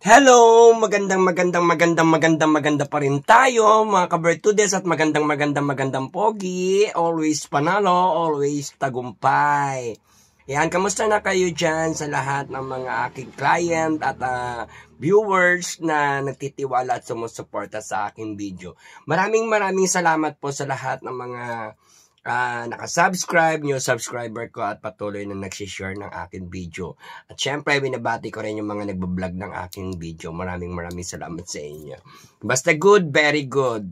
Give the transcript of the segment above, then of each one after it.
Hello! Maganda pa rin tayo, mga ka-Bertudes, at magandang pogi. Always panalo, always tagumpay. Yan, kamusta na kayo dyan sa lahat ng mga aking client at viewers na nagtitiwala at sumusuporta sa aking video. Maraming salamat po sa lahat ng mga nakasubscribe, new subscriber ko at patuloy na nagsishare ng aking video. At syempre, binabati ko rin yung mga nagbablog ng aking video. Maraming salamat sa inyo. Basta good, very good.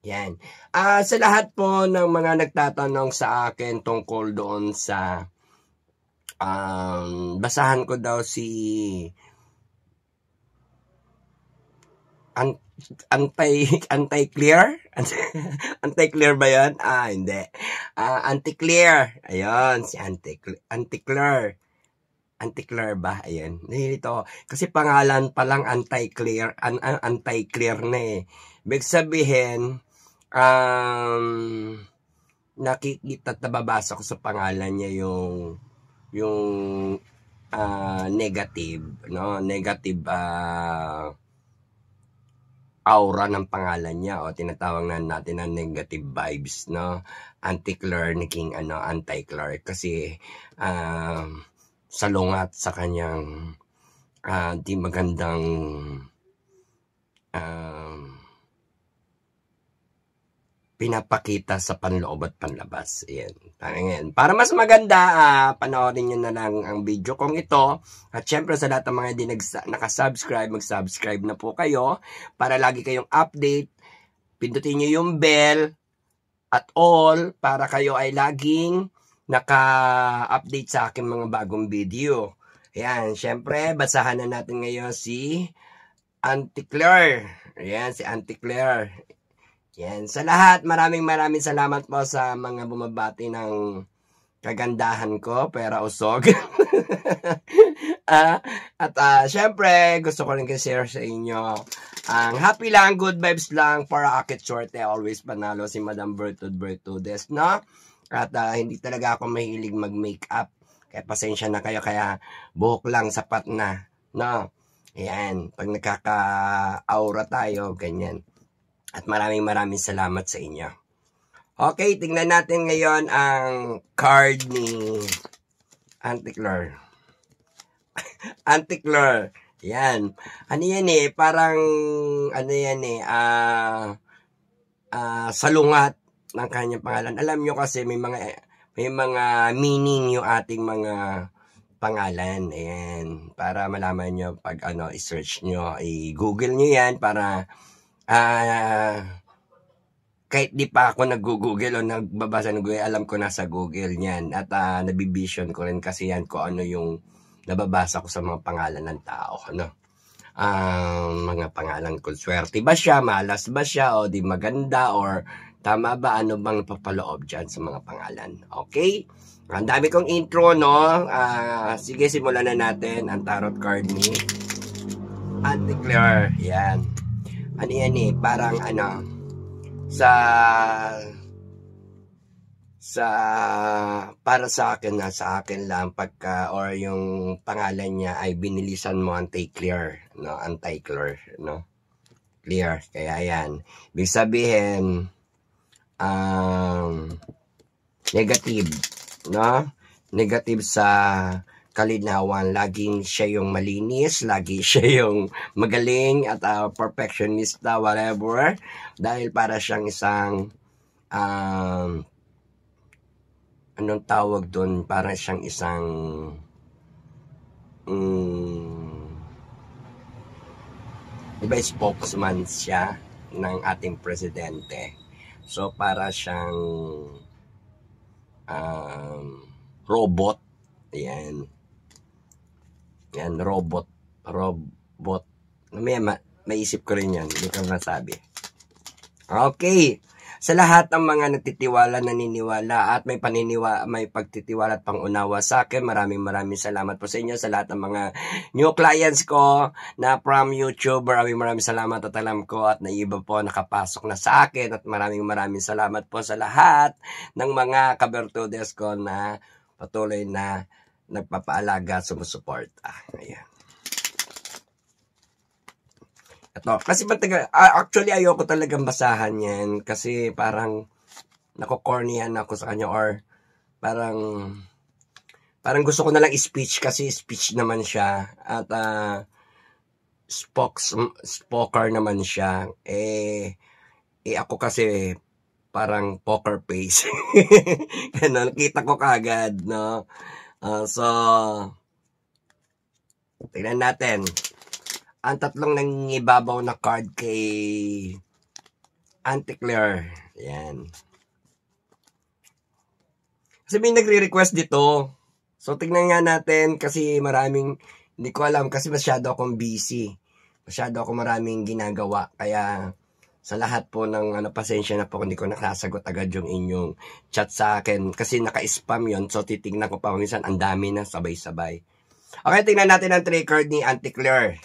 Yan. Sa lahat po ng mga nagtatanong sa akin tungkol doon sa basahan ko daw si Anti-clear? Anti-clear ba yan? Hindi. Anti-clear. Ayun, si Anti-clear. Anti-clear ba? Ayun. Nilito. Kasi pangalan pa lang anti-clear. Anti-clear na eh. Ibig sabihin, nakikita at nababasa ko sa pangalan niya yung negative, no? Negative, aura ng pangalan niya o tinatawag na natin na negative vibes, no? Anti-clear, naging anti-clear kasi salungat sa kanyang di magandang pinapakita sa panloob at panlabas. Ayan. Para mas maganda, panoorin nyo na lang ang video kong ito. At syempre sa lahat ng mga hindi nakasubscribe, mag-subscribe na po kayo para lagi kayong update. Pindutin nyo yung bell at all para kayo ay laging naka-update sa aking mga bagong video. Ayan, syempre, basahan na natin ngayon si Anti-clear. Ayan, si Anti-clear. Yan. Sa lahat, maraming salamat po sa mga bumabati ng kagandahan ko, pera usog. At syempre, gusto ko rin kasi-share sa inyo. Ang happy lang, good vibes lang, para akit sorte, always panalo si Madam Bertudes, no? At hindi talaga ako mahilig mag-makeup. Kaya pasensya na kayo, kaya buhok lang, sapat na, no? Ayan, pag nakaka-aura tayo, ganyan. At maraming salamat sa inyo. Okay, tingnan natin ngayon ang card ni Anti-clear. Anti-clear. Yan. Ano yan eh, parang ano yan eh, salungat ng kanyang pangalan. Alam nyo kasi may mga meaning yung ating mga pangalan. Ayan. Para malaman nyo pag i-search nyo, i-google nyo yan para kahit di pa ako nag-google o nagbabasa ng Google, alam ko na sa Google niyan. At nabivision ko rin kasi yan kung ano yung nababasa ko sa mga pangalan ng tao. Mga pangalan ko. Swerte ba siya? Malas ba siya? O di maganda? Or tama ba? Ano bang papaloob dyan sa mga pangalan? Okay? Ang dami kong intro, no? Sige, simulan na natin ang tarot card ni Anti-clear. Yan. Ano yan eh, parang para sa akin sa akin lang pagka or yung pangalan niya ay binilisan mo anti-clear, no? Anti-clear, no? Clear. Kaya yan. Ibig sabihin, negative, no? Negative sa kalinawan, laging siya yung malinis, lagi siya yung magaling at perfectionista, whatever, dahil para siyang isang anong tawag doon, para siyang isang diba spokesman siya ng ating presidente, so para siyang robot. Ayan. Yan, robot. Maisip ko rin yan. Hindi ko nasabi. Okay. Sa lahat ng mga nagtitiwala, naniniwala, at may pagtitiwala at pangunawa sa akin, maraming salamat po sa inyo. Sa lahat ng mga new clients ko na from YouTube, maraming salamat at alam ko at naiba po nakapasok na sa akin. At maraming salamat po sa lahat ng mga ka-Bertudes ko na patuloy na nagpapaalaga, sumusuporta. Ayan. Ito, kasi actually ayoko talagang basahan yan kasi parang nako-cornyan ako sa kanya or parang gusto ko na lang speech kasi speech naman siya at spoker naman siya. Ako kasi parang poker face. Ganun, kita ko kagad, no? So, tingnan natin. Ang tatlong nangingibabaw na card kay Auntie Claire. Yan. Kasi may nagre-request dito. So, tingnan nga natin kasi maraming, hindi ko alam kasi masyado akong busy. Masyado ako maraming ginagawa. Kaya, sa lahat po ng pasensya na po hindi ko nakasagot agad yung inyong chat sa akin kasi naka-spam yon. So titingnan ko pa minsan ang dami na sabay-sabay. Okay, tingnan natin ang 3 card ni Auntie Claire.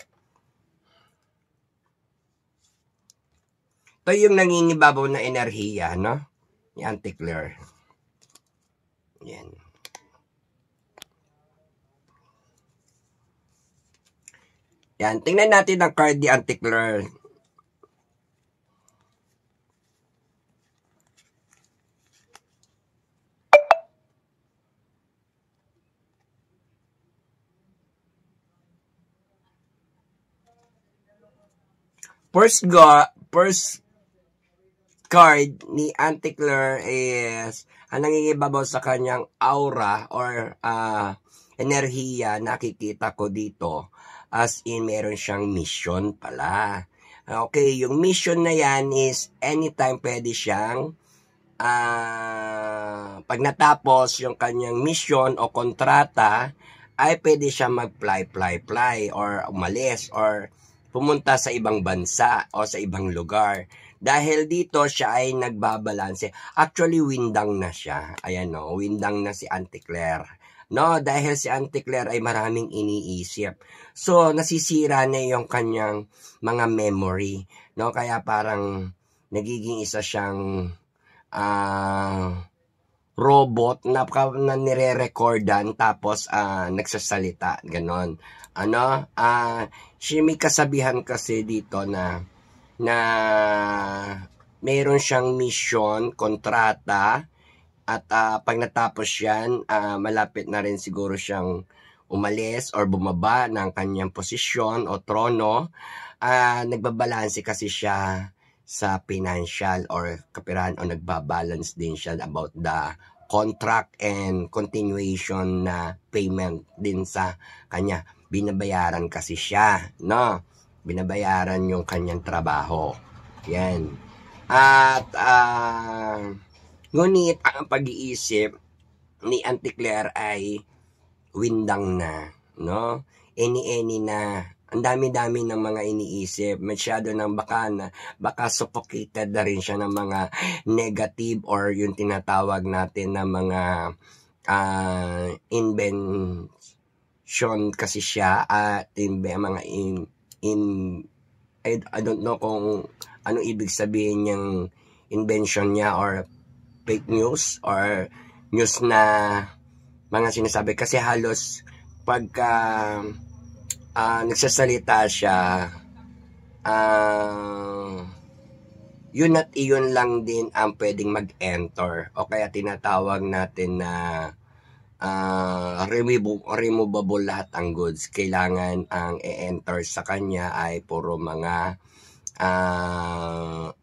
Ito yung nangingibabaw na enerhiya, no? Ni Auntie Claire. Yan. Yan, tingnan natin ang card ni Auntie Claire. First card ni Auntie Claire is ang nangingibabaw sa kanyang aura or enerhiya nakikita ko dito as in meron siyang mission pala. Okay, yung mission na yan is anytime pwede siyang pag natapos yung kanyang mission o kontrata ay pwede siyang mag-fly or umalis or pumunta sa ibang bansa o sa ibang lugar. Dahil dito siya ay nagbabalanse. Actually, windang na siya. Ayan no, windang na si Auntie Claire. No, dahil si Auntie Claire ay maraming iniisip. So, nasisira na yung kanyang mga memory. No, kaya parang nagiging isa siyang robot na nire-recordan tapos nagsasalita. Ganon. May kasabihan kasi dito na mayroon siyang mission, kontrata, at pag natapos yan, malapit na rin siguro siyang umalis or bumaba ng kanyang posisyon o trono. Nagbabalanse kasi siya sa financial or kapirahan o nagbabalance din siya about the contract and continuation na payment din sa kanya. Binabayaran kasi siya, no? Binabayaran yung kanyang trabaho. Yan. At ngunit ang pag-iisip ni Auntie Claire ay windang na, no? Any na. Ang dami-dami ng mga iniisip. Masyado ng baka suffocated na rin siya ng mga negative or yung tinatawag natin na mga invention kasi siya at mga I don't know kung anong ibig sabihin niyang invention niya or fake news or news na mga sinasabi kasi halos pagka nagsasalita siya yun at iyon lang din ang pwedeng mag-enter o kaya tinatawag natin na removable lahat ang goods. Kailangan ang i-enter sa kanya ay puro mga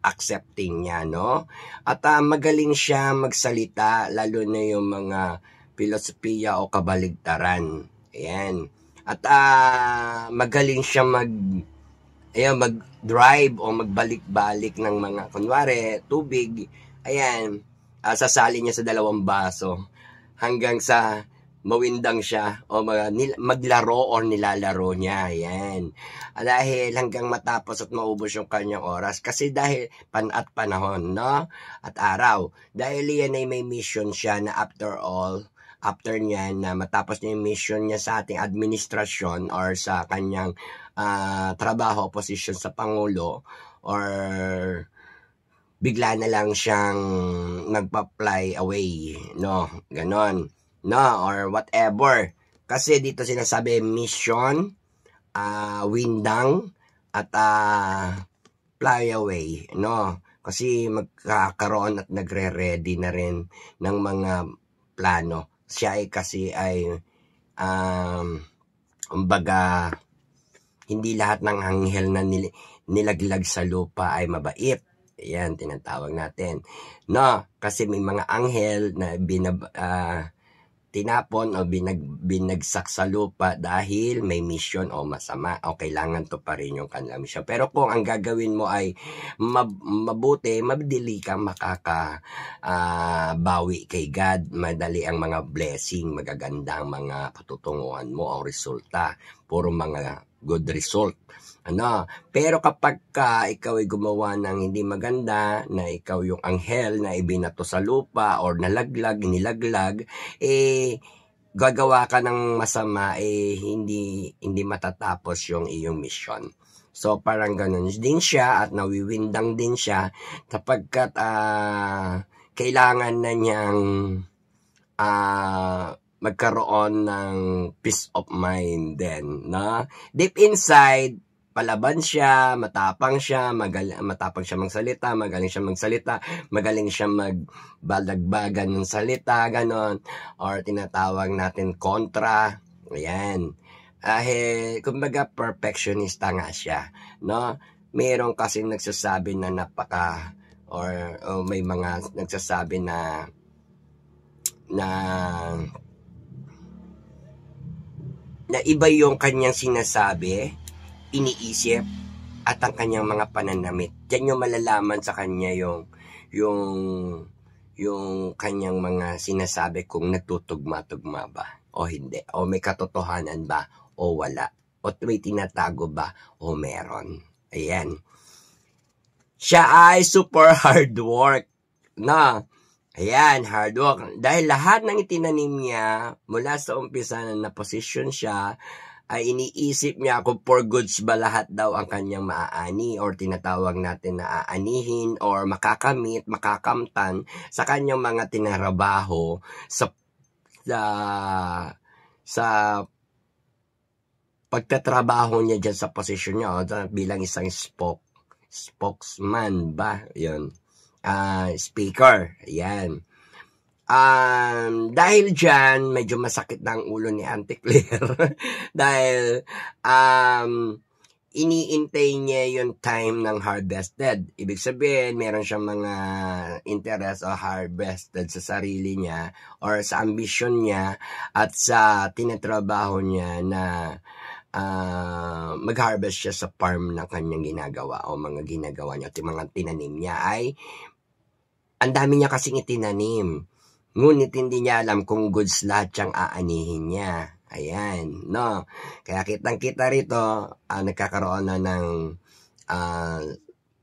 accepting niya, no? At magaling siya magsalita, lalo na yung mga filosofiya o kabaligtaran. Ayan. At magaling siya mag-drive o magbalik-balik ng mga, kunwari, tubig. Ayan. Sasali niya sa 2 baso hanggang sa mawindang siya o maglaro or nilalaro niya. Ayan. Dahil hanggang matapos at maubos yung kanyang oras. Kasi dahil panahon, no? At araw. Dahil yan ay may mission siya na after niya na matapos niya yung mission niya sa ating administrasyon or sa kanyang trabaho, position sa Pangulo or bigla na lang siyang nagpa-fly away, no? Ganon. No, or whatever. Kasi dito sinasabi mission, windang, at fly away, no? Kasi magkakaroon at nagre-ready na rin ng mga plano. Siya ay kasi ay kumbaga hindi lahat ng anghel na nilaglag sa lupa ay mabait. Ayan, tinatawag natin. No, kasi may mga anghel na tinapon o binagsak sa lupa dahil may mission o masama o kailangan to pa rin yung kanilang mission. Pero kung ang gagawin mo ay mabuti, madali kang makakabawi kay God. Madali ang mga blessing, magaganda ang mga patutunguhan mo o resulta. Puro mga good result. Pero kapag ikaw ay gumawa ng hindi maganda, na ikaw yung anghel na ibinato sa lupa or nilaglag, gagawa ka ng masama, hindi matatapos yung iyong mission. So parang ganun din siya at nawiwindang din siya kapagkat kailangan na niyang magkaroon ng peace of mind din, no? Deep inside, palaban siya, matapang siya magsalita, magaling siya magbalagbagan ng salita, ganon, or tinatawag natin kontra, ayan. Kumbaga perfectionista nga siya, no? Meron kasi nagsasabi na or may mga nagsasabi na iba yung kanyang sinasabi, iniisip, at ang kanyang mga pananamit. Diyan yung malalaman sa kanya yung kanyang mga sinasabi kung nagtutugma-tugma ba o hindi, o may katotohanan ba o wala, o may tinatago ba o meron. Ayan. Siya ay super hard work, na ayan, hard work. Dahil lahat ng itinanim niya, mula sa umpisa na posisyon siya, ay iniisip niya kung for goods ba lahat daw ang kanyang maaani or tinatawag natin na aanihin or makakamit, makakamtan sa kanyang mga tinarabaho sa pagtatrabaho niya dyan sa posisyon niya bilang isang spokesman ba? Yun. Speaker. Ayan. Dahil dyan, medyo masakit na ang ulo ni Auntie Claire. Dahil, iniintay niya yung time ng harvested. Ibig sabihin, meron siyang mga interest o harvested sa sarili niya or sa ambition niya at sa tinatrabaho niya na mag-harvest siya sa farm na kanyang ginagawa o mga ginagawa niya at yung mga tinanim niya ay ang dami niya kasing itinanim. Ngunit hindi niya alam kung goods lahat siyang aanihin niya. Ayan, no? Kaya kitang-kita rito, nagkakaroon na ng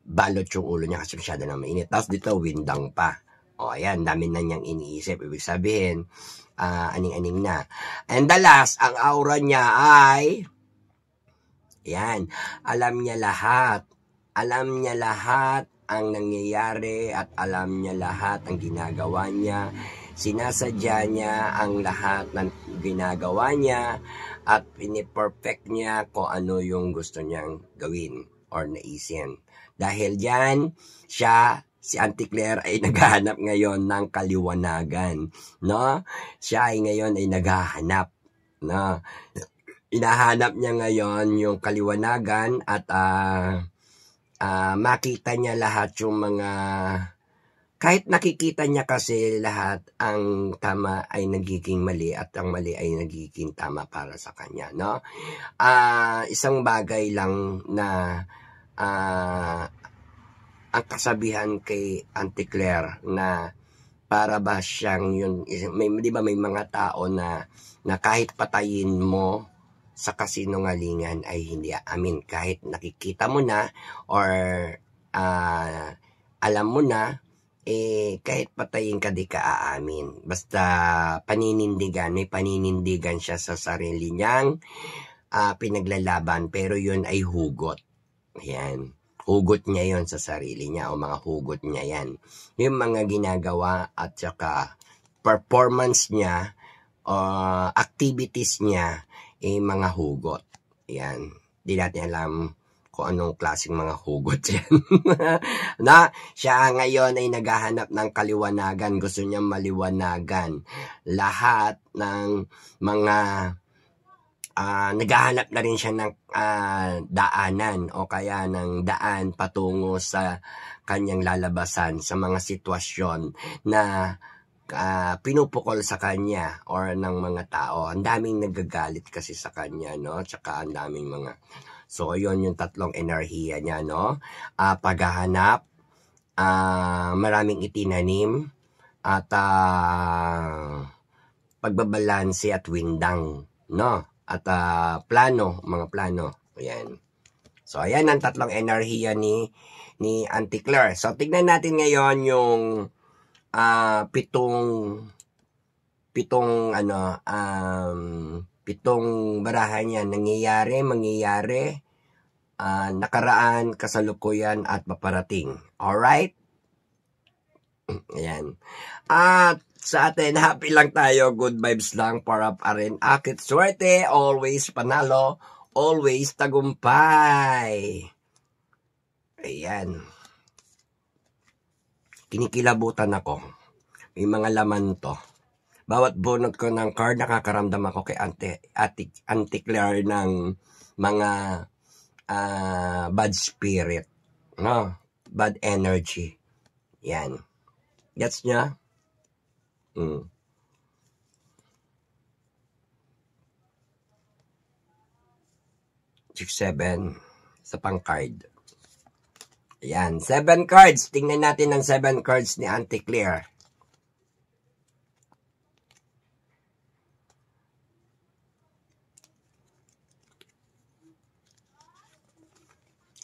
balot yung ulo niya kasi masyado na mainit. Tapos dito, windang pa. O, ayan, dami na niyang iniisip. Ibig sabihin, aning-aning na. And the last, ang aura niya ay, ayan, alam niya lahat. Alam niya lahat ang nangyayari at alam niya lahat ang ginagawa niya. Sinasadya niya ang lahat ng ginagawa niya at piniperfect niya kung ano yung gusto niyang gawin or naisin. Dahil dyan, si Auntie Claire ay naghahanap ngayon ng kaliwanagan, no? Siya ay ngayon ay naghahanap, no? Inahanap niya ngayon yung kaliwanagan at makita niya lahat yung mga, kahit nakikita niya kasi lahat, ang tama ay nagiging mali at ang mali ay nagiging tama para sa kanya, no? Isang bagay lang na ang kasabihan kay Auntie Claire na para ba siyang yun, di ba may mga tao na kahit patayin mo sa kasinungalingan ay hindi aamin. Kahit nakikita mo na or alam mo na, kahit patayin ka di ka aamin. Basta may paninindigan siya sa sarili niyang pinaglalaban, pero yun ay hugot. Ayan. Hugot niya yon sa sarili niya o mga hugot niya yan. Yung mga ginagawa at saka performance niya o activities niya mga hugot. Ayan. Di natin alam kung anong klaseng mga hugot yan. Na siya ngayon ay naghahanap ng kaliwanagan, gusto niya maliwanagan lahat ng mga naghahanap na rin siya ng daanan o kaya ng daan patungo sa kanyang lalabasan sa mga sitwasyon na pinupukol sa kanya or ng mga tao. Ang daming nagagalit kasi sa kanya, no? Tsaka ang daming mga... So, yun yung tatlong enerhiya niya, no? Paghahanap, maraming itinanim, at pagbabalanse at windang, no? At plano, mga plano. Ayan. So, ayan ang tatlong enerhiya ni Auntie Claire. So, tignan natin ngayon yung pitong barahan niya. Nangyayari, mangyayari, nakaraan, kasalukuyan, at paparating. Alright? Ayan. At sa atin, happy lang tayo, good vibes lang, para pa rin. Akit swerte, always panalo, always tagumpay. Ayan. Kinikilabutan ako. May mga laman to. Bawat bunot ko ng card, nakakaramdam ako kay Auntie Claire ng mga bad spirit. No? Bad energy. Yan. Gets niya? 6-7 sa pang card. Ayan, 7 cards. Tingnan natin ang 7 cards ni Auntie Claire.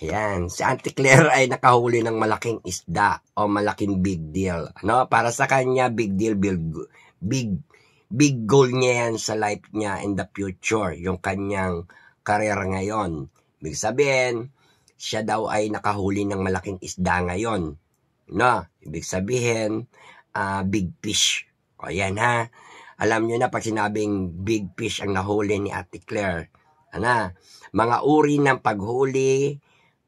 Ayan, si Auntie Claire ay nakahuli ng malaking isda o malaking big deal. Ano? Para sa kanya, big deal, big goal niya yan sa life niya in the future. Yung kanyang career ngayon. Ibig sabihin, siya daw ay nakahuli ng malaking isda ngayon. No? Ibig sabihin, big fish. O yan ha. Alam nyo na pag sinabing big fish ang nahuli ni Auntie Claire. Ano? Mga uri ng paghuli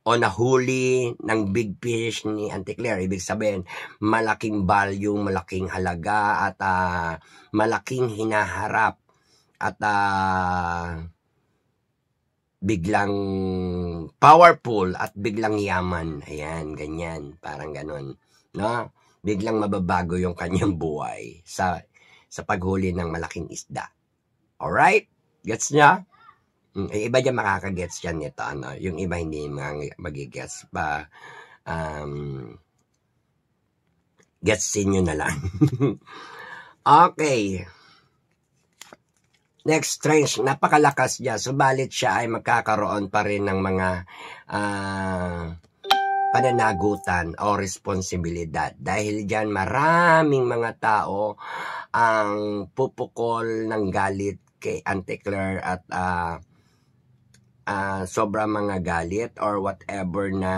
o nahuli ng big fish ni Auntie Claire. Ibig sabihin, malaking value, malaking halaga, at malaking hinaharap. At biglang powerful at biglang yaman. Ayan, ganyan. Parang ganon. No? Biglang mababago yung kanyang buhay sa paghuli ng malaking isda. Alright? Gets niya? Iba dyan makakagets yan nito. Ano? Yung iba hindi magigets pa. Getsin nyo na lang. Okay. Next, strange. Napakalakas niya. Subalit siya ay magkakaroon pa rin ng mga pananagutan o responsibilidad. Dahil dyan maraming mga tao ang pupukol ng galit kay Auntie Claire at sobrang mga galit or whatever na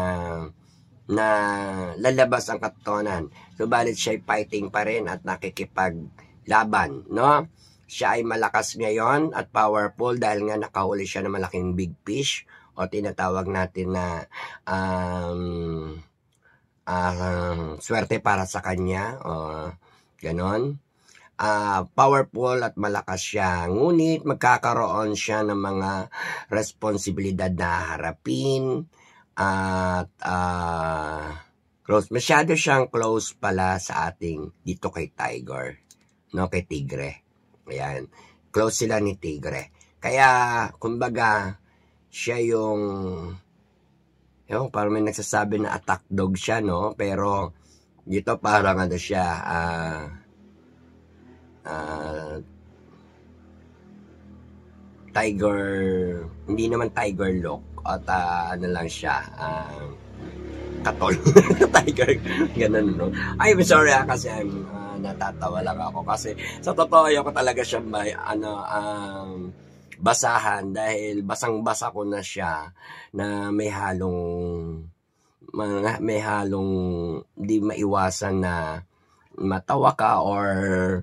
lalabas ang katotohanan. Subalit siya ay fighting pa rin at nakikipaglaban, no? Siya ay malakas ngayon at powerful dahil nga nakahuli siya ng malaking big fish o tinatawag natin na swerte para sa kanya o ganon. Powerful at malakas siya. Ngunit magkakaroon siya ng mga responsibilidad na harapin at close. Masyado siyang close pala sa ating dito kay Tiger. No, kay Tigre. Ayan. Close sila ni Tigre. Kaya, kumbaga, siya yung parang may nagsasabi na attack dog siya, no? Pero, dito parang ano siya, tiger, hindi naman tiger look at ano lang siya, katol. Tiger, ganun, no? I'm sorry kasi natatawa lang ako kasi sa totoo ayoko talaga siya basahan dahil basang-basa ko na siya na may halong di maiwasan na matawa ka or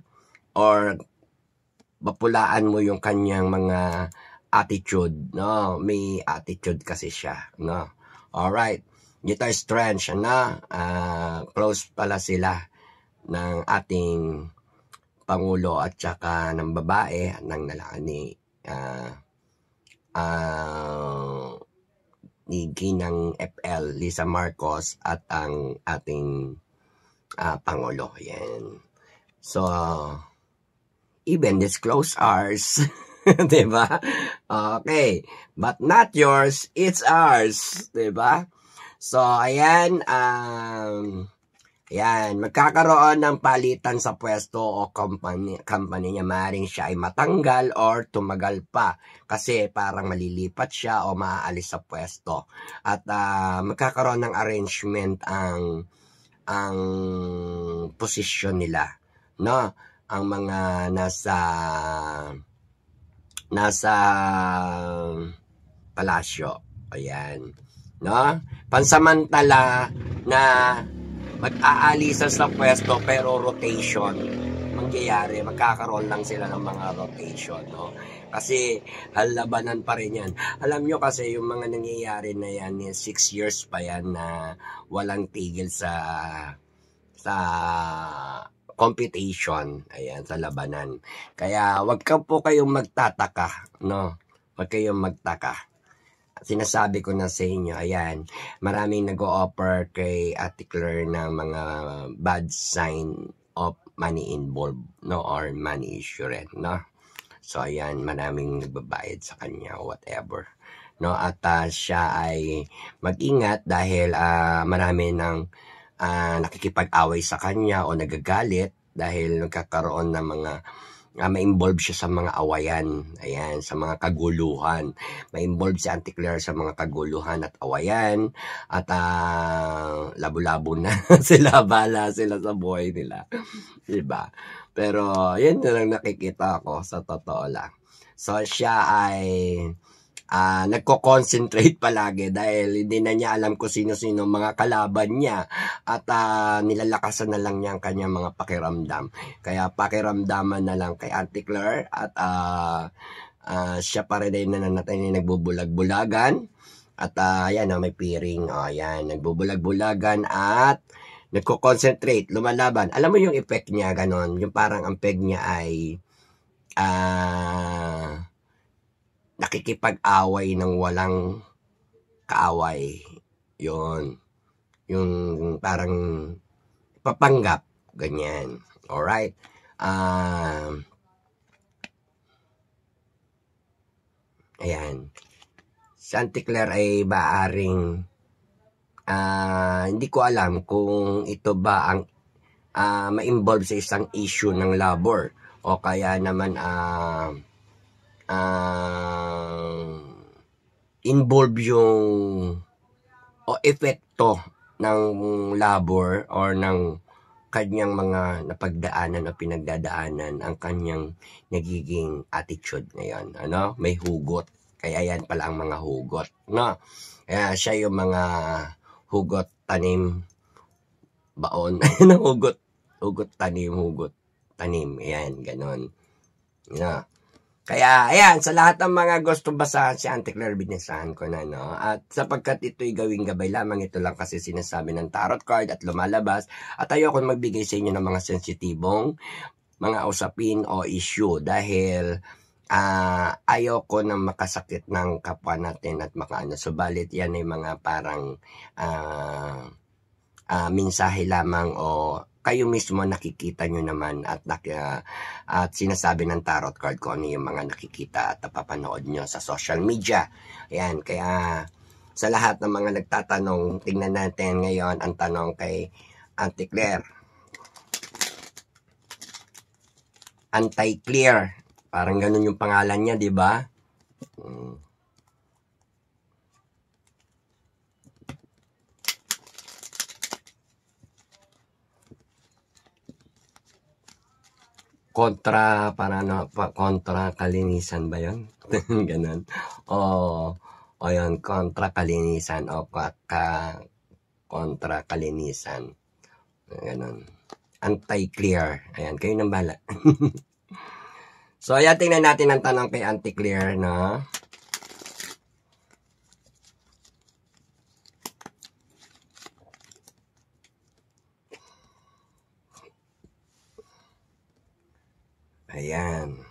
mapulaan mo yung kanyang mga attitude, no? May attitude kasi siya, no? Alright. Dito Strange, close pala sila ng ating Pangulo at saka ng babae at ng lalaki ni Ginang FL, Lisa Marcos at ang ating Pangulo. Yan. So, even disclose ours. Diba? Okay. But not yours, it's ours. Diba? So, ayan, magkakaroon ng palitan sa pwesto o company niya. Maaaring siya ay matanggal or tumagal pa kasi parang malilipat siya o maaalis sa pwesto. At magkakaroon ng arrangement ang posisyon nila, no? Ang mga nasa palasyo. Ayan. No? Pansamantala na mag-aalisan sa pwesto pero rotation mangyayari, magkakaroon lang sila ng mga rotation, no? Kasi halabanan pa rin yan. Alam nyo kasi yung mga nangyayari na yan, 6 years pa yan na walang tigil sa competition, ayan, sa labanan. Kaya wag po kayong magtataka, no? Wag kayong magtaka. Sinasabi ko na sa inyo, ayan, maraming nag-o-offer kay Ate Claire ng mga bad sign of money involved, no, or money issue rin, no. So ayan, maraming nagbabayad sa kanya, whatever, no. At siya ay mag-ingat dahil marami ng nakikipag-away sa kanya o nagagalit dahil nagkakaroon ng mga ma-involve siya sa mga awayan, ayan, sa mga kaguluhan. Ma-involve si Auntie Claire sa mga kaguluhan at awayan at labo-labo na sila, bala sila sa buhay nila. Diba? Pero yun na lang nakikita ko sa totoo lang. So siya ay nagko-concentrate palagi dahil hindi na niya alam kung sino-sino mga kalaban niya at nilalakasan na lang niya ang kanyang mga pakiramdam. Kaya pakiramdaman na lang kay Auntie Claire at siya pa rin ay nananatay na nagbubulag-bulagan at ayan, may piring, ayan, nagbubulag-bulagan at nagko-concentrate, lumalaban. Alam mo yung effect niya, ganon, yung parang ang peg niya ay nakikipag-away ng walang kaaway. Yun. Yung parang papanggap. Ganyan. Alright. Ayan. Si Auntie Claire ay maaring hindi ko alam kung ito ba ang ma-involve sa isang issue ng labor o kaya naman involve yung o epekto ng labor or ng kanyang mga napagdaanan o pinagdadaanan ang kanyang nagiging attitude ngayon, ano? May hugot. Kaya yan pala ang mga hugot, no? Kaya siya yung mga hugot, tanim, baon. hugot, tanim. Ayan, ganon. No? Kaya, ayan, sa lahat ng mga gusto basahan si Auntie Claire, binisahan ko na, no? At sapagkat ito'y gawing gabay lamang, ito lang kasi sinasabi ng tarot card at lumalabas. At ayoko magbigay sa inyo ng mga sensitibong mga usapin o issue dahil ayoko na makasakit ng kapwa natin at makaano. Subalit yan ay mga parang mensahe lamang o kayo mismo nakikita nyo naman at sinasabi ng tarot card ko ano yung mga nakikita at napapanood nyo sa social media. Ayan, kaya sa lahat ng mga nagtatanong, tingnan natin ngayon ang tanong kay Auntie Claire. Anti-Clear. Parang ganun yung pangalan niya, di ba? Kontra, kontra kalinisan ba yun? Ganun. O yun, kontra kalinisan o kontra kalinisan. Ganun. Anti-Clear. Ayan, kayo nang bala. So, ayan, tingnan natin ang tanong kay Auntie Claire, no? Ayan.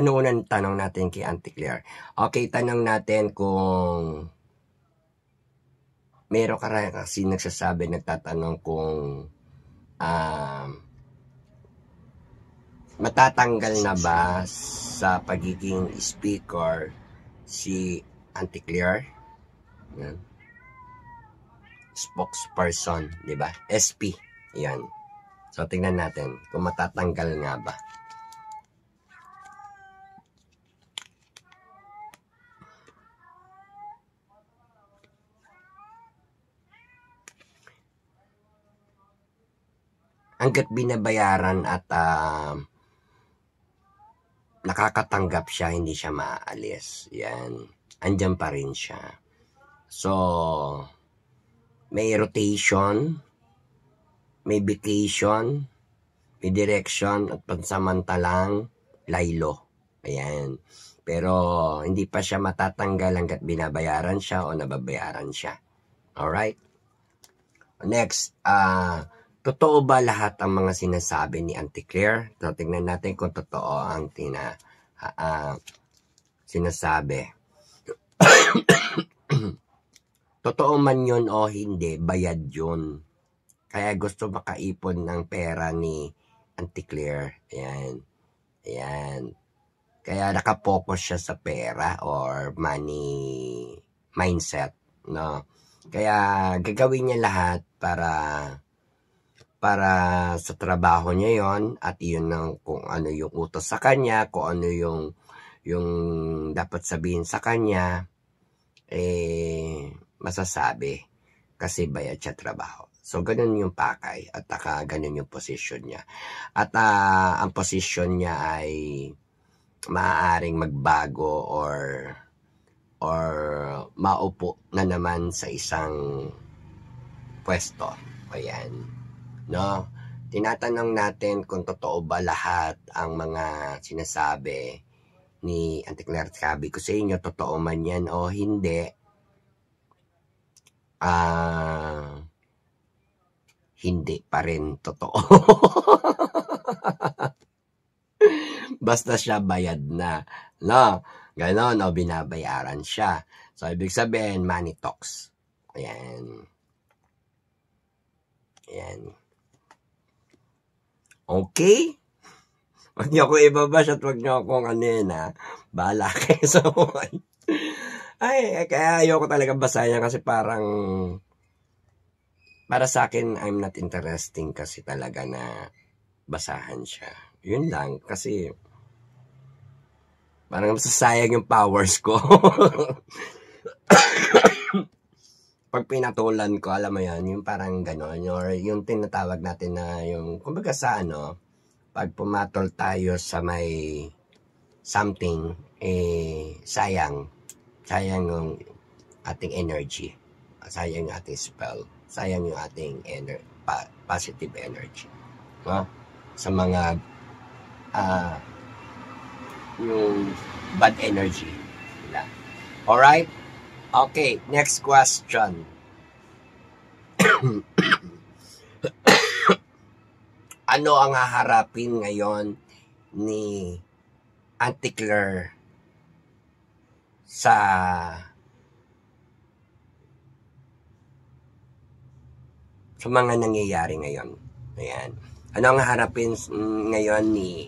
Ano unang tanong natin kay Auntie Claire? Okay, tanong natin kung meron ka rin kasi nagsasabi, nagtatanong kung matatanggal na ba sa pagiging speaker si Auntie Claire? Yan. Spokesperson, di ba? SP. Yan. So, tingnan natin kung matatanggal nga ba. Hanggat binabayaran at nakakatanggap siya, hindi siya maaalis. Yan. Andyan pa rin siya. So, may rotation, may vacation, may direction, at pansamantalang laylo. Ayan. Pero, hindi pa siya matatanggal hanggat binabayaran siya o nababayaran siya. Alright? Next, totoo ba lahat ang mga sinasabi ni Auntie Claire? So, tingnan natin kung totoo ang sinasabi. Totoo man yun o hindi, bayad yun. Kaya gusto makaipon ng pera ni Auntie Claire. Ayan. Ayan. Kaya nakapokus siya sa pera or money mindset. No? Kaya gagawin niya lahat para sa trabaho niya yon, at yun ang kung ano yung utos sa kanya, kung ano yung dapat sabihin sa kanya, masasabi kasi bayad siya trabaho. So, ganun yung pakay at ganun yung position niya. At ang position niya ay maaaring magbago or maupo na naman sa isang pwesto. Ayan. No? Tinatanong natin kung totoo ba lahat ang mga sinasabi ni Auntie Claire. Sabi ko sa inyo, totoo man yan o hindi. Hindi pa rin totoo. Basta siya bayad na. No? Ganon, o binabayaran siya. So, ibig sabihin, money talks. Ayan. Ayan. Okay? Huwag niyo ako ibabash at huwag niyo akong bahala kayo sa buhay. Ay, kaya ayoko talaga basahin kasi parang para sa akin, I'm not interesting kasi talaga na basahan siya. Yun lang, kasi parang masasayang yung powers ko. Pag pinatulan ko, alam mo yan, yung parang gano'n, or yung tinatawag natin na yung, kumbaga sa pag pumatol tayo sa may something, sayang yung ating energy, sayang yung ating spell, sayang yung ating positive energy, no? Sa mga yung bad energy nila. Alright? Okay, next question. Ano ang haharapin ngayon ni Auntie Claire sa mga nangyayari ngayon? Ayan. Ano ang harapin ngayon ni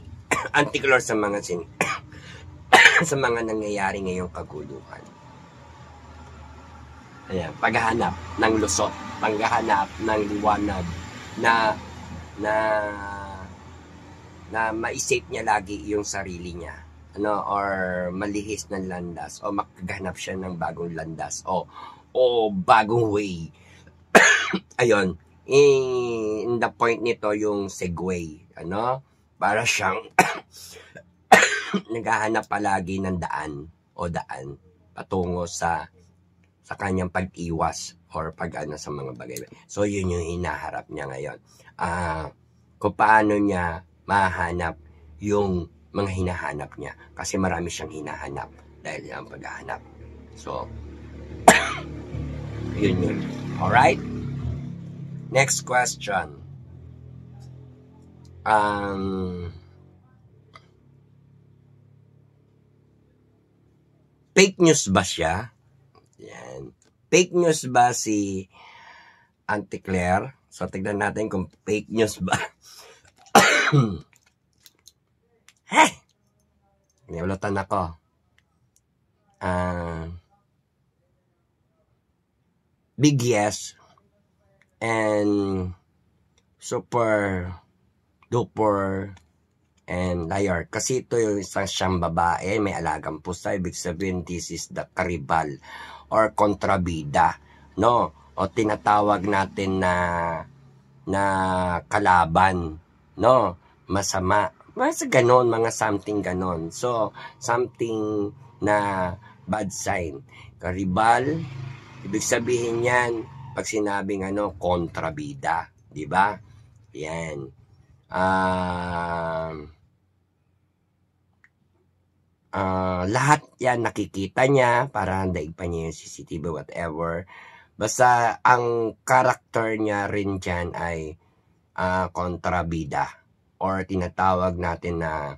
Auntie Claire sa mga sa mga nangyayari ngayong kaguluhan? Ayan, paghahanap ng lusot, paghahanap ng liwanag na ma-save niya lagi yung sarili niya, or malihis ng landas, o makagahanap siya ng bagong landas, o bagong way. Ayun, in the point nito yung segue, para siyang naghahanap palagi ng daan patungo sa kanyang pag-iwas or sa mga bagay. So, yun yung hinaharap niya ngayon. Kung paano niya mahanap yung mga hinahanap niya. Kasi marami siyang hinahanap dahil yung paghahanap. So, yun. Alright? Next question. Fake news ba siya? Yan. Fake news ba si Auntie Claire? So, tignan natin kung fake news ba. Hey! Niulutan ako. Big yes. And super duper and liar. Kasi ito yung isang siyang babae, may alagang pusa. Ibig sabihin, this is the karibal or kontrabida. No? O tinatawag natin na kalaban. No? Masama. Mas ganon, mga something ganon. So, something na bad sign. Karibal, ibig sabihin yan, pag sinabing kontrabida. Diba? Yan. Lahat yan nakikita niya, para daig pa niya yung CCTV, whatever. Basta ang character niya rin dyan ay kontrabida or tinatawag natin na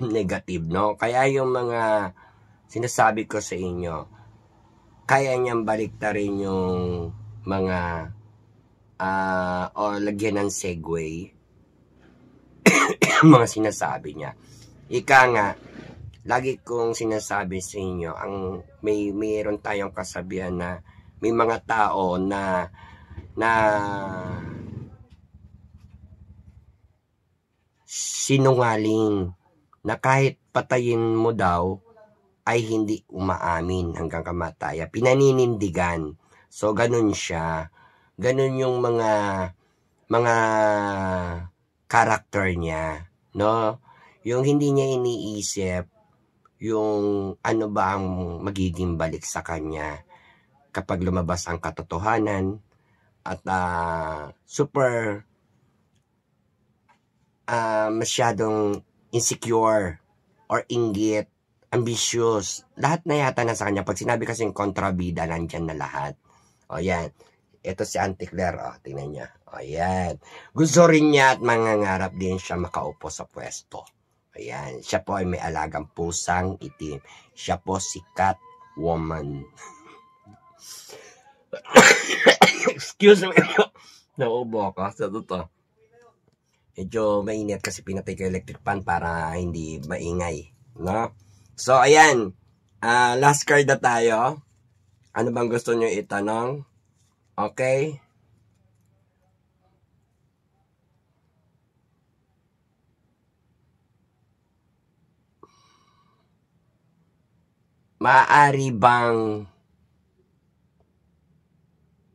negative, no? Kaya yung mga sinasabi ko sa inyo, kaya niyang baliktarin yung mga o lagyan ng segue mga sinasabi niya. Ika nga, lagi kong sinasabi sa inyo, mayroon tayong kasabihan na may mga tao na sinungaling, na kahit patayin mo daw ay hindi umaamin hanggang kamatayan. Pinaninindigan. So, ganun siya. Ganun yung mga character niya, no? Yung hindi niya iniisip yung ano ba ang magiging balik sa kanya kapag lumabas ang katotohanan at super masyadong insecure or inggit, ambitious. Lahat na yata na sa kanya. Pag sinabi kasing kontrabida, nandyan na lahat. O yan. Ito si Auntie Claire. O, tingnan niya. O yan. Gusto rin niya at mangangarap din siya makaupo sa pwesto. Ayan. Siya po ay may alagang pusang itim. Siya po si Catwoman. Excuse me. Nauubo ako. Sa totoo. Medyo mainit kasi pinatay ko electric fan para hindi maingay. No? So, ayan. Last card na tayo. Ano bang gusto nyo itanong? Okay? Maaari bang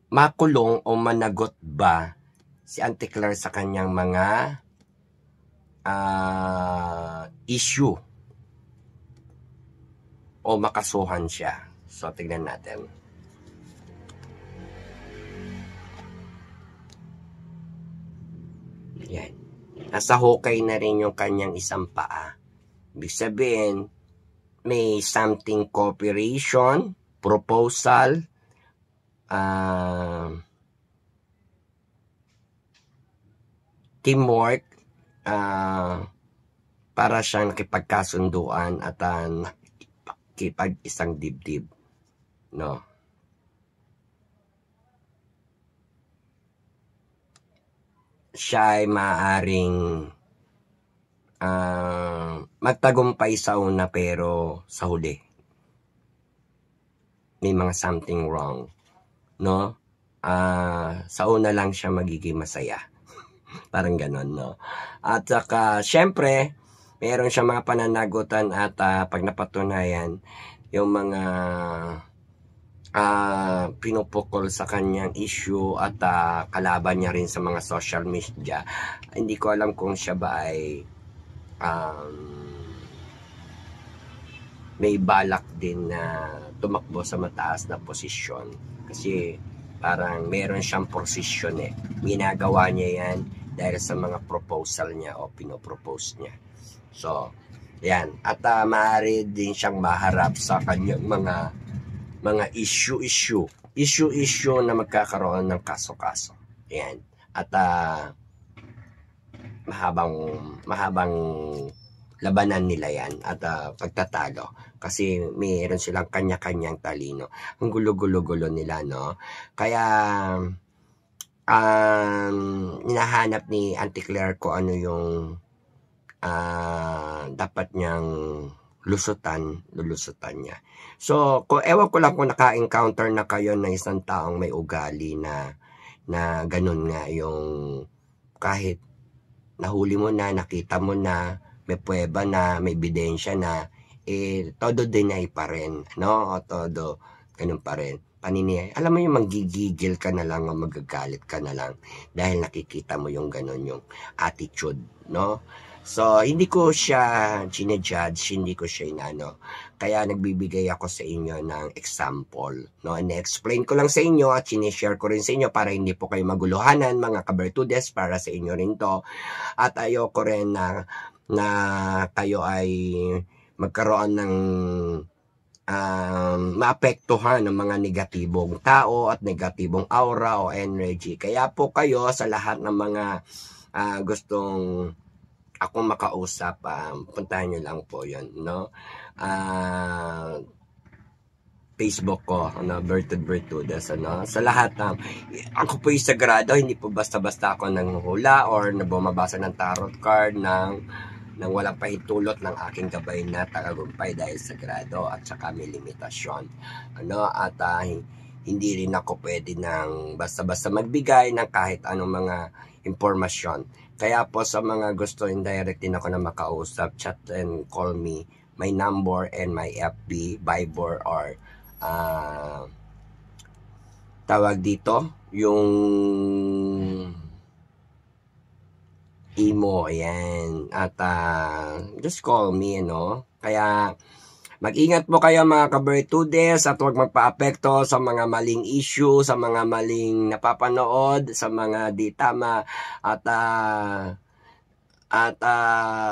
makulong o managot ba si Auntie Claire sa kanyang mga issue o makasuhan siya? So, tignan natin. Yan. Nasa hukay na rin yung kanyang isang paa. Ibig sabihin, may something cooperation, proposal, teamwork, para siyang nakipagkasunduan at nakipag-isang dibdib. No? Siya ay maaaring magtagumpay sa una pero sa huli may mga something wrong, no? Sa una lang siya magiging masaya. Parang ganon, no? At saka syempre meron siya mga pananagutan at pag napatunayan yung mga pinupukol sa kanyang issue at kalaban niya rin sa mga social media. Hindi ko alam kung siya ba ay may balak din na tumakbo sa mataas na posisyon. Kasi parang meron siyang posisyon eh. Ginagawa niya yan dahil sa mga proposal niya o pinopropose niya. So, yan. At maaari din siyang maharap sa kanyang mga issue na magkakaroon ng kaso-kaso. Ayan. At mahabang labanan nila yan at pagtatalo. Kasi mayroon silang kanya-kanyang talino. Ang gulo-gulo-gulo nila, no? Kaya, hinahanap ni Auntie Claire ko ano yung dapat niyang lulusutan niya. So, ewan ko lang kung naka-encounter na kayo ng isang taong may ugali na ganun nga yung kahit nahuli mo na, nakita mo na, may pweba na, may ebidensya na, todo deny pa rin, no? O todo, ganun pa rin. Alam mo yung manggigigil ka na lang o magagalit ka na lang dahil nakikita mo yung ganun yung attitude, no? So, hindi ko siya ginejudge, hindi ko siya inano. Kaya nagbibigay ako sa inyo ng example, no? And-explain ko lang sa inyo at sinishare ko rin sa inyo para hindi po kayo maguluhanan, mga kabertudes, para sa inyo rin to. At ayoko rin na kayo ay magkaroon ng maapektuhan ng mga negatibong tao at negatibong aura o energy. Kaya po kayo sa lahat ng mga gustong akong makausap, puntahan nyo lang po yun, no? Facebook ko, Bertudes, ano? Sa lahat ng, ako po yung sagrado, hindi po basta-basta ako nanghula or bumabasa ng tarot card ng walang pahintulot ng aking gabay na tagagumpay dahil sagrado at saka may limitasyon. Ano? At hindi rin ako pwede ng basta-basta magbigay ng kahit anong mga impormasyon. Kaya po sa mga gusto indirect din ako na makausap, chat and call me. My number and my FB, Viber or tawag dito, yung imo, ayan. At just call me, Kaya mag-ingat po kayo mga kabertudes at huwag magpa-apekto sa mga maling issue, sa mga maling napapanood, sa mga di tama at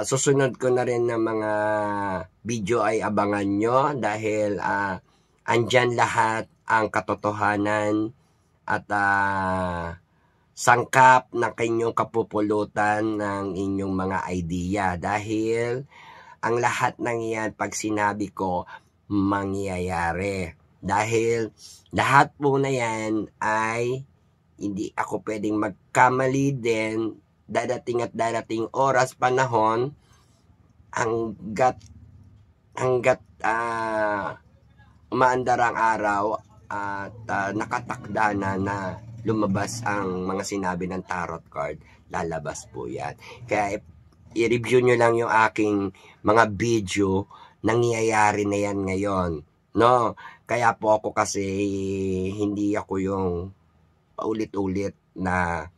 susunod ko na rin ng mga video ay abangan nyo dahil andyan lahat ang katotohanan at sangkap ng inyong kapupulutan ng inyong mga idea dahil ang lahat ng yan, pag sinabi ko, mangyayari. Dahil lahat po na yan ay hindi ako pwedeng magkamali din. Dadating at dadating oras, panahon, hanggat umaandar ang araw at nakatakda na lumabas ang mga sinabi ng tarot card, lalabas po yan. Kaya i-review nyo lang yung aking mga video, nangyayari na yan ngayon, no? Kaya po ako kasi hindi ako yung paulit-ulit na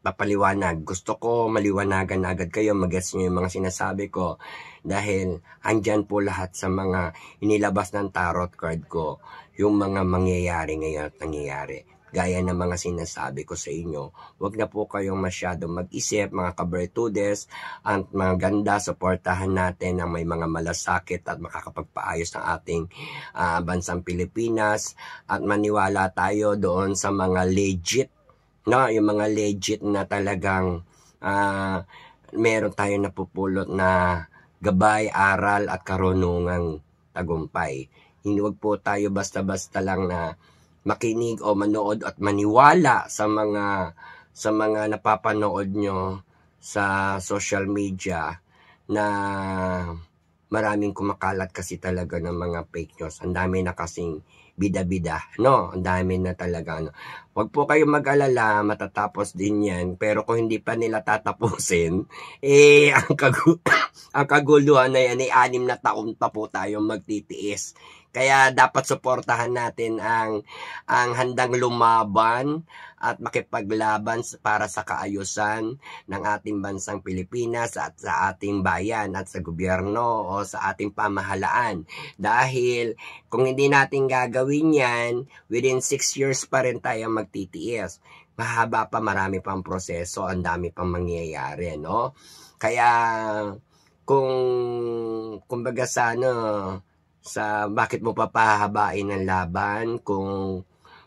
papaliwanag. Gusto ko maliwanagan agad kayo, mag-gets nyo yung mga sinasabi ko dahil andyan po lahat sa mga inilabas ng tarot card ko, yung mga mangyayari ngayon at nangyayari. Gaya ng mga sinasabi ko sa inyo, huwag na po kayong masyadong mag-isip, mga kabertudes, at mga ganda, suportahan natin ang may mga malasakit at makakapagpaayos ng ating bansang Pilipinas at maniwala tayo doon sa mga legit, no? Yung mga legit na talagang meron tayo napupulot na gabay, aral at karunungang tagumpay. Hindi wag po tayo basta-basta lang na makinig o manood at maniwala sa mga napapanood nyo sa social media na maraming kumakalat kasi talaga ng mga fake news. Ang dami na kasing bida-bida, no? Ang dami na talaga, no? Huwag po kayong mag-alala, matatapos din yan. Pero kung hindi pa nila tatapusin, ang kaguluhan na yan, 6 na taon pa po tayong magtitiis. Kaya dapat suportahan natin ang handang lumaban at makipaglaban para sa kaayusan ng ating bansang Pilipinas at sa ating bayan at sa gobyerno o sa ating pamahalaan. Dahil kung hindi natin gagawin yan, within 6 years pa rin tayo magtitiis. Mahaba pa, marami pang proseso, ang dami pang mangyayari, no? Kaya kumbaga sa bakit mo papahabain ang laban kung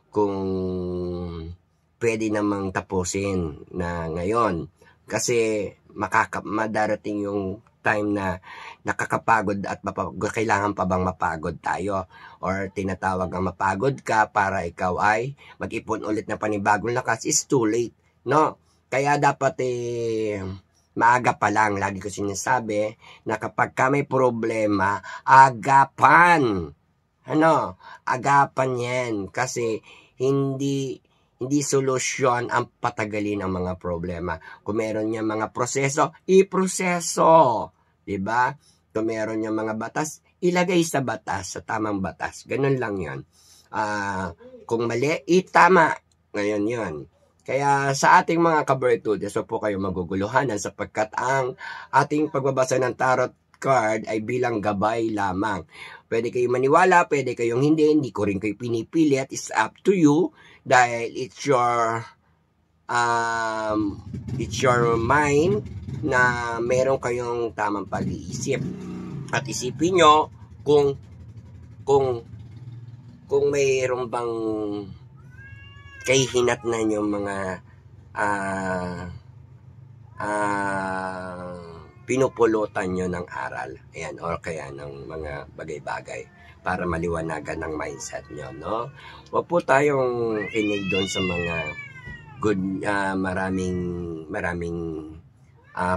kung pwede namang tapusin na ngayon. Kasi madarating yung time na nakakapagod at kailangan pa bang mapagod tayo or tinatawag ang mapagod ka para ikaw ay mag-ipon ulit ng panibagong lakas is too late, no? Kaya dapat maaga pa lang, lagi ko sinasabi na kapag ka may problema, agapan. Agapan yan kasi hindi solusyon ang patagalin ng mga problema. Kung meron niya mga proseso, iproseso. Diba? Kung meron niya mga batas, ilagay sa batas, sa tamang batas. Ganun lang yun. Kung mali, itama. Ngayon yun. Kaya sa ating mga kabertudes, so po kayo maguguluhanan sapagkat ang ating pagbabasa ng tarot card ay bilang gabay lamang. Pwede kayong maniwala, pwede kayong hindi ko rin kayo pinipilit. It's up to you dahil it's your mind na meron kayong tamang pag-iisip. At isipin nyo kung mayroon bang kahihinatnan yung mga pinupulutan nyo ng aral. Ayan, or kaya ng mga bagay-bagay para maliwanagan ng mindset nyo, no? Huwag po tayong kinig doon sa mga maraming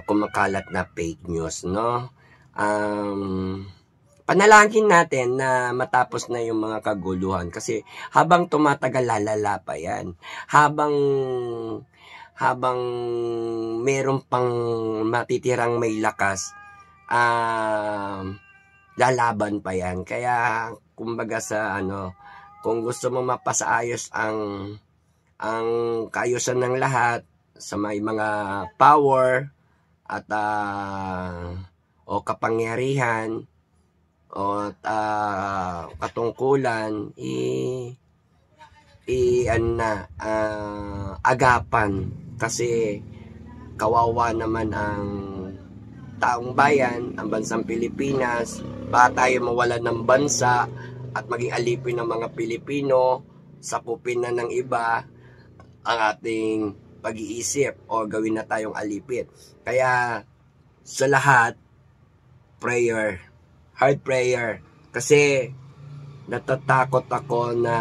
kumakalat na fake news, no? Panalangin natin na matapos na yung mga kaguluhan kasi habang tumatagal lalala pa yan. Habang meron pang matitirang may lakas, lalaban pa yan. Kaya kumbaga kung gusto mo mapasaayos ang kaayusan ng lahat sa may mga power at o kapangyarihan o katungkulan, agapan kasi kawawa naman ang taong bayan, ang bansang Pilipinas. Baka tayo mawalan ng bansa at maging alipin ng mga Pilipino, sakupin na ng iba ang ating pag-iisip o gawin na tayong alipin. Kaya sa lahat, prayer, hard prayer, kasi natatakot ako na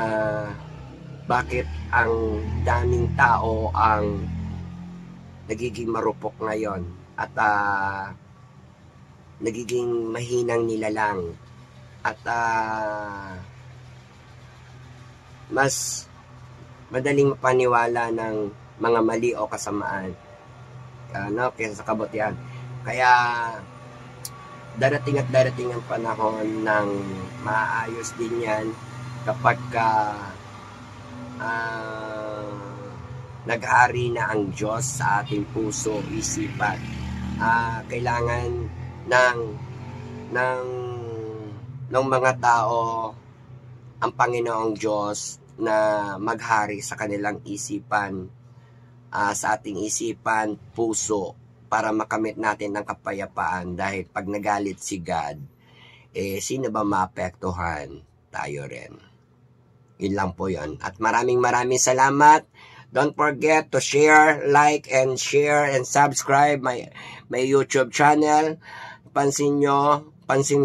bakit ang daming tao ang nagiging marupok ngayon at nagiging mahinang nilalang at mas madaling mapaniwala ng mga mali o kasamaan kaysa sa kabutihan. Kaya darating ang panahon ng maayos din yan kapag nag-ari na ang Diyos sa ating puso, isipan. Kailangan ng mga tao ang Panginoong Diyos na maghari sa kanilang isipan, sa ating isipan, puso, para makamit natin ang kapayapaan. Dahil pag nagalit si God, sino ba maapektuhan? Tayo rin. Yun lang po yun. At maraming salamat. Don't forget to share, like, and share, and subscribe my YouTube channel. Pansin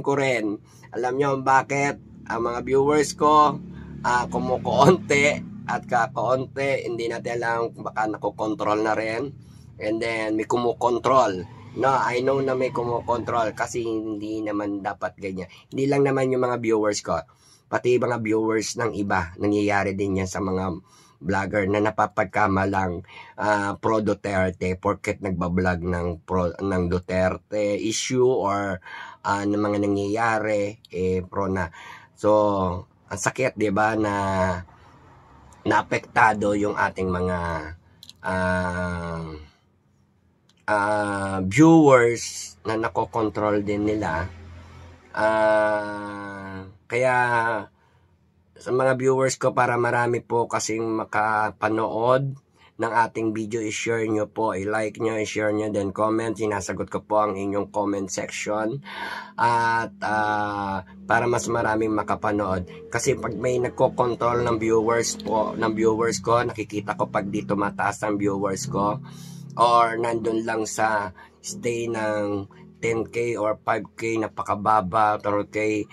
ko rin. Alam nyo bakit ang mga viewers ko kumukonti at kakaunti, hindi natin alam kung baka nakokontrol na rin. And then may kumukontrol. No, I know na may kumukontrol kasi hindi naman dapat ganyan. Hindi lang naman yung mga viewers ko, pati mga viewers ng iba, nangyayari din yan sa mga vlogger na napapagkamalang pro Duterte porket nagbablog ng Duterte issue or ng mga nangyayari pro na. So ang sakit, 'di ba, na naapektado yung ating mga viewers na nakokontrol din nila. Kaya sa mga viewers ko, para marami po kasing makapanood ng ating video, i-share nyo po, i-like nyo, i-share nyo, then comment. Sinasagot ko po ang inyong comment section. At para mas maraming makapanood. Kasi pag may nagko-control ng viewers ko, nakikita ko pag dito mataas ang viewers ko, or nandun lang sa stay ng 10K or 5K, napakababa, 3K,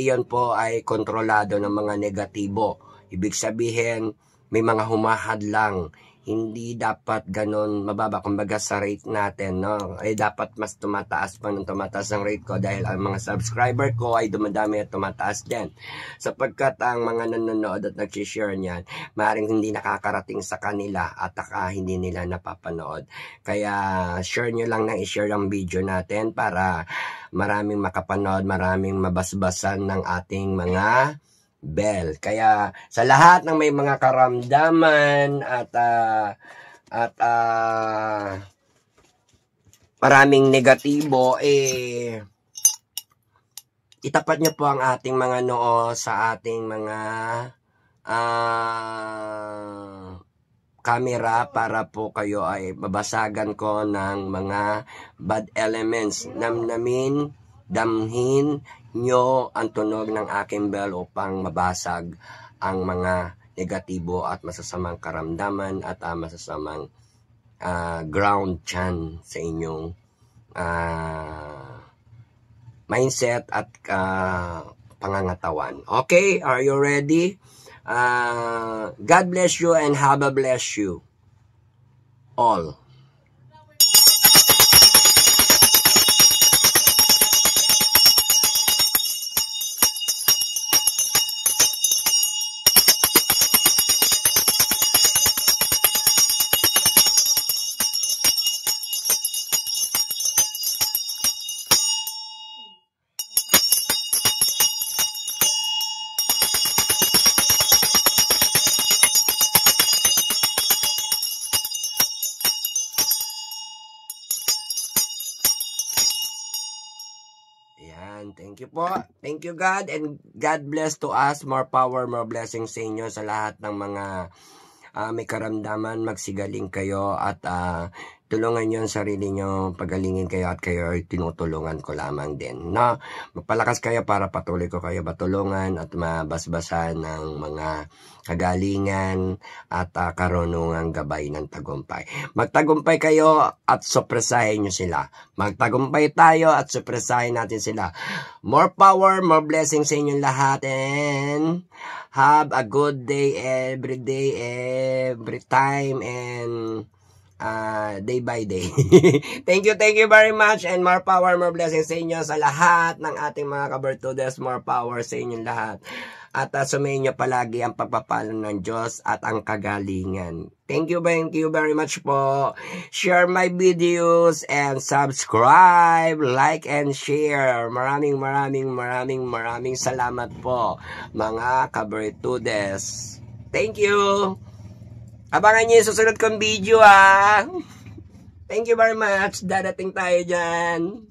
iyon po ay kontrolado ng mga negatibo. Ibig sabihin, may mga humahad lang. Hindi dapat ganun mababa, kumbaga sa rate natin, no? Ay dapat mas tumataas pa nung tumataas ang rate ko dahil ang mga subscriber ko ay dumadami at tumataas din. Sapagkat ang mga nanonood at nag-share niyan, maaaring hindi nakakarating sa kanila at hindi nila napapanood. Kaya share nyo lang na i-share ang video natin para maraming makapanood, maraming mabasbasan ng ating mga bell. Kaya sa lahat ng may mga karamdaman at maraming negatibo, itapat niyo po ang ating mga noo sa ating mga camera para po kayo ay babasagan ko ng mga bad elements. Namnamin, damhin nyo ang tunog ng aking bell upang mabasag ang mga negatibo at masasamang karamdaman at masasamang ground dyan sa inyong mindset at pangangatawan. Okay, are you ready? God bless you and have a bless you all. Ayan, thank you po. Thank you God, and God bless to us. More power, more blessings sa inyo, sa lahat ng mga may karamdaman. Magsigaling kayo at tulungan nyo ang sarili nyo, pagalingin kayo at kayo ay tinutulungan ko lamang din. No? Magpalakas kayo para patuloy ko kayo batulungan at mabasbasan ng mga kagalingan at karunungang gabay ng tagumpay. Magtagumpay kayo at supresahin nyo sila. Magtagumpay tayo at supresahin natin sila. More power, more blessings sa inyong lahat, and have a good day every day, every time, and day by day. Thank you very much, and more power, more blessings sa inyo, sa lahat ng ating mga kabertudes. More power sa inyong lahat. At sumayin nyo palagi ang pagpapalo ng Diyos at ang kagalingan. Thank you very much po. Share my videos and subscribe, like and share. Maraming salamat po, mga kabertudes. Thank you. Abangan nyo yung susunod kong video, Thank you very much. Dadating tayo dyan.